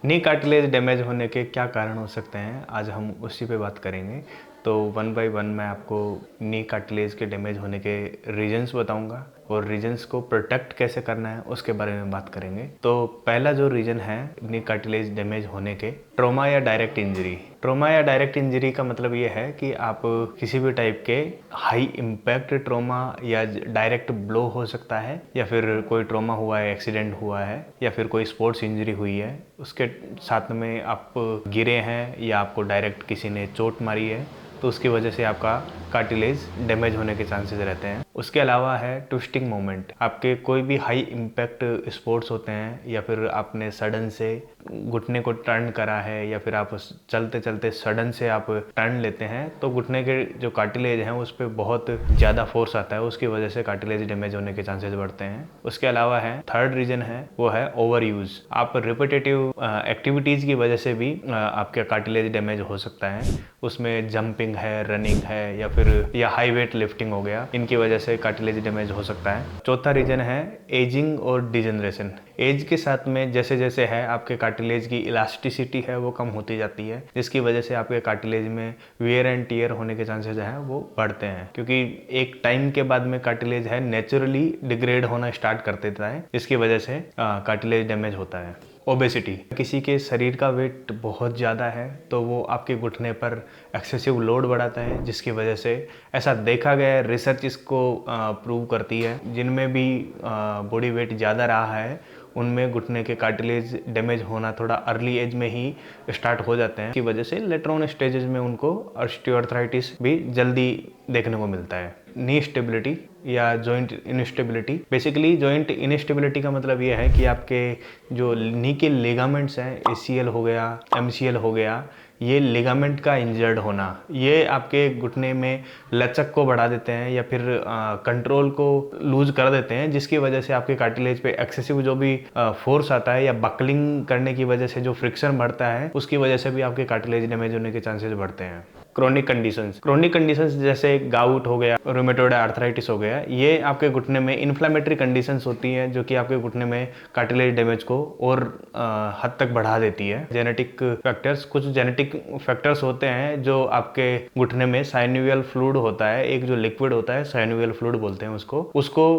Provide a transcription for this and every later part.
नी cartilage damage होने के क्या कारण हो सकते हैं, आज हम उसी पे बात करेंगे। तो वन बाय वन मैं आपको नी कार्टिलेज के डैमेज होने के रीजंस बताऊंगा और रीजंस को प्रोटेक्ट कैसे करना है उसके बारे में बात करेंगे। तो पहला जो रीजन है नी कार्टिलेज डैमेज होने के, ट्रॉमा या डायरेक्ट इंजरी। ट्रॉमा या डायरेक्ट इंजरी का मतलब ये है कि आप किसी भी टाइप के हाई इम्पैक्ट ट्रॉमा या डायरेक्ट ब्लो हो सकता है, या फिर कोई ट्रॉमा हुआ है, एक्सीडेंट हुआ है, या फिर कोई स्पोर्ट्स इंजरी हुई है, उसके साथ में आप गिरे हैं या आपको डायरेक्ट किसी ने चोट मारी है, तो उसकी वजह से आपका कार्टिलेज डैमेज होने के चांसेस रहते हैं। उसके अलावा है ट्विस्टिंग मोमेंट। आपके कोई भी हाई इम्पैक्ट स्पोर्ट्स होते हैं, या फिर आपने सडन से घुटने को टर्न करा है, या फिर आप चलते चलते सडन से आप टर्न लेते हैं, तो घुटने के जो कार्टिलेज हैं उस पर बहुत ज़्यादा फोर्स आता है, उसकी वजह से कार्टिलेज डैमेज होने के चांसेस बढ़ते हैं। उसके अलावा है थर्ड रीजन है वो है ओवर यूज। आप रिपीटेटिव एक्टिविटीज़ की वजह से भी आपका कार्टिलेज डैमेज हो सकता है। उसमें जंपिंग है, रनिंग है, या हाई वेट लिफ्टिंग हो गया, इनकी वजह से कार्टिलेज डैमेज हो सकता है। चौथा रीजन है एजिंग और डिजेनरेशन। एज के साथ में जैसे जैसे है आपके कार्टिलेज की इलास्टिसिटी है वो कम होती जाती है, जिसकी वजह से आपके कार्टिलेज में वियर एंड टियर होने के चांसेस हैं वो बढ़ते हैं, क्योंकि एक टाइम के बाद में कार्टिलेज है नेचुरली डिग्रेड होना स्टार्ट कर देता है, जिसकी वजह से कार्टिलेज डैमेज होता है। ओबेसिटी, किसी के शरीर का वेट बहुत ज़्यादा है तो वो आपके घुटने पर एक्सेसिव लोड बढ़ाता है, जिसकी वजह से ऐसा देखा गया है, रिसर्च इसको प्रूव करती है, जिनमें भी बॉडी वेट ज़्यादा रहा है उनमें घुटने के कार्टिलेज डैमेज होना थोड़ा अर्ली एज में ही स्टार्ट हो जाते हैं, की वजह से लेटर ऑन स्टेजेस में उनको ऑस्टियोआर्थराइटिस भी जल्दी देखने को मिलता है। नी स्टेबिलिटी या joint instability. Basically joint instability का मतलब ये है कि आपके जो नी के लिगामेंट्स हैं, एसीएल हो गया, एमसीएल हो गया, ये लिगामेंट का इंजर्ड होना, ये आपके घुटने में लचक को बढ़ा देते हैं या फिर कंट्रोल को लूज कर देते हैं, जिसकी वजह से आपके कार्टिलेज पे एक्सेसिव जो भी फोर्स आता है या बकलिंग करने की वजह से जो फ्रिक्शन बढ़ता है, उसकी वजह से भी आपके कार्टिलेज डैमेज होने के चांसेस बढ़ते हैं। क्रोनिक कंडीशंस जैसे गाउट हो गया, रूमेटॉइड आर्थराइटिस हो गया, ये आपके घुटने में इन्फ्लेमेटरी कंडीशंस होती हैं जो कि आपके घुटने में कार्टिलेज डैमेज को और हद तक बढ़ा देती है। जेनेटिक फैक्टर्स, कुछ जेनेटिक फैक्टर्स होते हैं जो आपके घुटने में साइनोवियल फ्लूइड होता है, एक जो लिक्विड होता है साइनोवियल फ्लूइड बोलते हैं उसको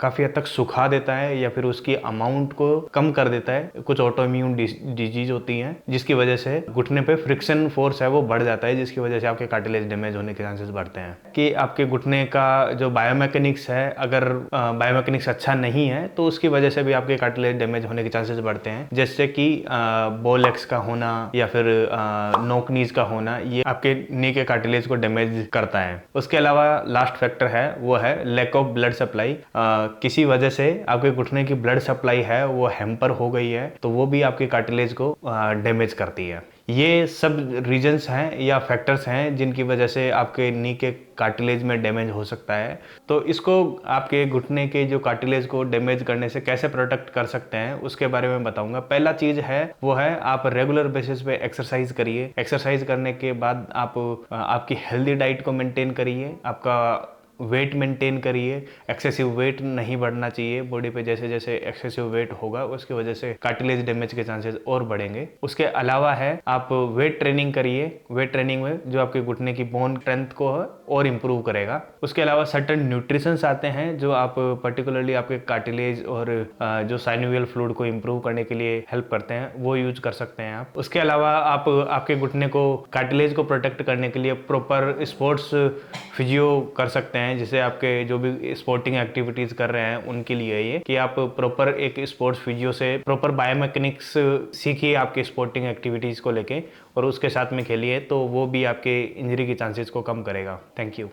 काफ़ी हद तक सुखा देता है या फिर उसकी अमाउंट को कम कर देता है। कुछ ऑटोइम्यून डिजीज होती हैं जिसकी वजह से घुटने पे फ्रिक्शन फोर्स है वो बढ़ जाता है, जिसकी वजह से आपके कार्टिलेज डैमेज होने के चांसेस बढ़ते हैं। कि आपके घुटने का जो बायोमैकेनिक्स है, अगर बायोमैकेनिक्स अच्छा नहीं है तो उसकी वजह से भी आपके कार्टिलेज डैमेज होने के चांसेस बढ़ते हैं, जैसे कि बॉल एक्स का होना या फिर नोक नीज का होना, ये आपके नी के कार्टिलेज को डैमेज करता है। उसके अलावा लास्ट फैक्टर है वो है लैक ऑफ ब्लड सप्लाई। किसी वजह से आपके घुटने की ब्लड सप्लाई है वो हैम्पर हो गई है, तो वो भी आपके कार्टिलेज को डैमेज करती है। ये सब रीजंस हैं या फैक्टर्स हैं जिनकी वजह से आपके नी के कार्टिलेज में डैमेज हो सकता है। तो इसको आपके घुटने के जो कार्टिलेज को डैमेज करने से कैसे प्रोटेक्ट कर सकते हैं उसके बारे में बताऊंगा। पहला चीज है वो है आप रेगुलर बेसिस पे एक्सरसाइज करिए। एक्सरसाइज करने के बाद आप आपकी हेल्दी डाइट को मेंटेन करिए, आपका वेट मेंटेन करिए। एक्सेसिव वेट नहीं बढ़ना चाहिए बॉडी पे, जैसे जैसे एक्सेसिव वेट होगा उसकी वजह से कार्टिलेज डैमेज के चांसेस और बढ़ेंगे। उसके अलावा है आप वेट ट्रेनिंग करिए। वेट ट्रेनिंग में जो आपके घुटने की बोन स्ट्रेंथ को और इम्प्रूव करेगा। उसके अलावा सर्टेन न्यूट्रिशंस आते हैं जो आप पर्टिकुलरली आपके कार्टिलेज और जो साइनोवियल फ्लूइड को इम्प्रूव करने के लिए हेल्प करते हैं, वो यूज कर सकते हैं आप। उसके अलावा आप आपके घुटने को कार्टिलेज को प्रोटेक्ट करने के लिए प्रॉपर स्पोर्ट्स फिजियो कर सकते हैं, जिसे आपके जो भी स्पोर्टिंग एक्टिविटीज कर रहे हैं उनके लिए ये कि आप प्रॉपर एक स्पोर्ट्स फिजियो से प्रॉपर बायोमैकेनिक्स सीखिए आपके स्पोर्टिंग एक्टिविटीज को लेके और उसके साथ में खेलिए, तो वो भी आपके इंजरी के चांसेस को कम करेगा। Thank you.